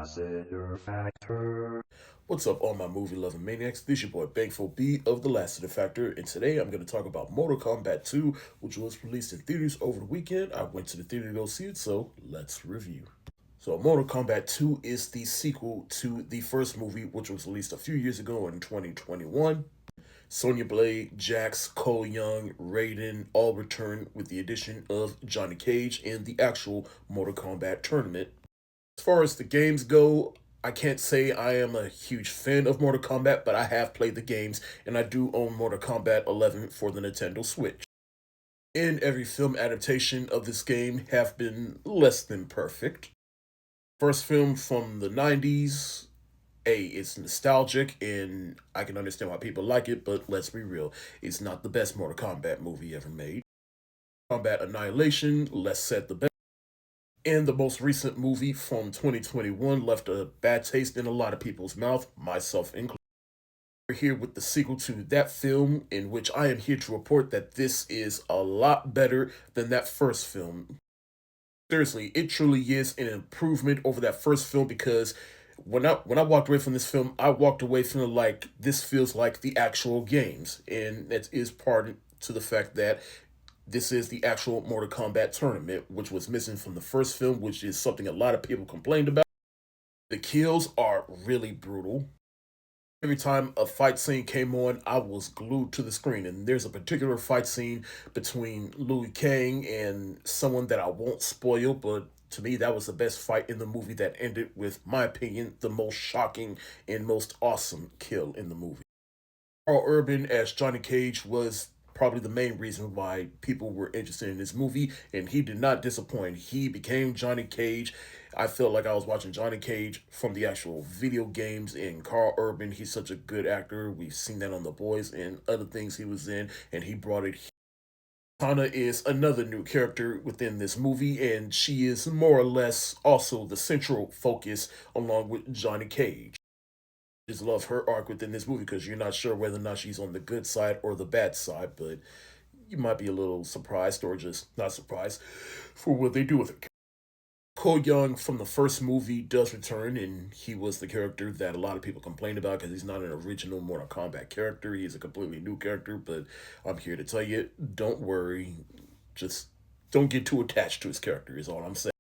Lassiter Factor. What's up, all my movie-loving maniacs? This your boy Bangful B of the Lassiter Factor, and today I'm going to talk about Mortal Kombat 2, which was released in theaters over the weekend. I went to the theater to go see it, so let's review. So, Mortal Kombat 2 is the sequel to the first movie, which was released a few years ago in 2021. Sonya Blade, Jax, Cole Young, Raiden all return with the addition of Johnny Cage in the actual Mortal Kombat tournament. As far as the games go, I can't say I am a huge fan of Mortal Kombat, but I have played the games, and I do own Mortal Kombat 11 for the Nintendo Switch. And every film adaptation of this game have been less than perfect. First film from the 90s, it's nostalgic, and I can understand why people like it, but let's be real, it's not the best Mortal Kombat movie ever made. Kombat Annihilation, less said the better. And the most recent movie from 2021 left a bad taste in a lot of people's mouth, myself included. We're here with the sequel to that film, in which I am here to report that this is a lot better than that first film. Seriously, it truly is an improvement over that first film because when I walked away from this film, I walked away feeling like this feels like the actual games, and that is part to the fact that this is the actual Mortal Kombat tournament, which was missing from the first film, which is something a lot of people complained about. The kills are really brutal. Every time a fight scene came on, I was glued to the screen. And there's a particular fight scene between Liu Kang and someone that I won't spoil, but to me, that was the best fight in the movie that ended with, my opinion, the most shocking and most awesome kill in the movie. Carl Urban as Johnny Cage was probably the main reason why people were interested in this movie, and he did not disappoint. He became Johnny Cage. I felt like I was watching Johnny Cage from the actual video games, and Carl Urban, he's such a good actor. We've seen that on The Boys and other things he was in, and he brought it. Tana is another new character within this movie, and she is more or less also the central focus along with Johnny Cage. Just love her arc within this movie because you're not sure whether or not she's on the good side or the bad side, but you might be a little surprised or just not surprised for what they do with her. Cole Young from the first movie does return, and he was the character that a lot of people complained about because he's not an original Mortal Kombat character. He's a completely new character, but I'm here to tell you, don't worry. Just don't get too attached to his character is all I'm saying.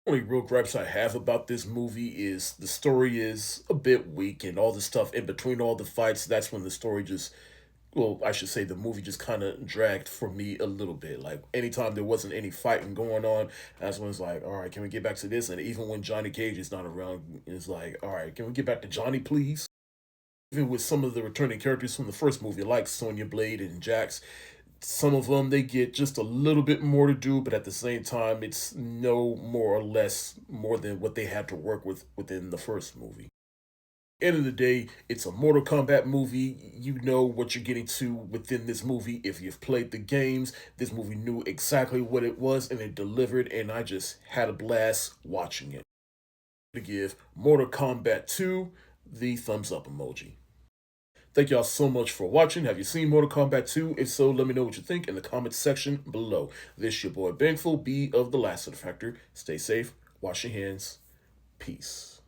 Only real gripes I have about this movie is the story is a bit weak and all the stuff in between all the fights. That's when the story just, well, I should say the movie just kind of dragged for me a little bit. Like anytime there wasn't any fighting going on, that's when it's like, all right, can we get back to this? And even when Johnny Cage is not around, it's like, all right, can we get back to Johnny, please? Even with some of the returning characters from the first movie, like Sonya Blade and Jax, some of them they get just a little bit more to do, but at the same time it's no more or less more than what they had to work with within the first movie. End of the day, it's a Mortal Kombat movie. You know what you're getting to within this movie. If you've played the games, this movie knew exactly what it was and it delivered, and I just had a blast watching it. To give Mortal Kombat 2 the thumbs up emoji. Thank y'all so much for watching. Have you seen Mortal Kombat 2? If so, let me know what you think in the comments section below. This your boy Bangful B of the Lassiter Factor. Stay safe, wash your hands, peace.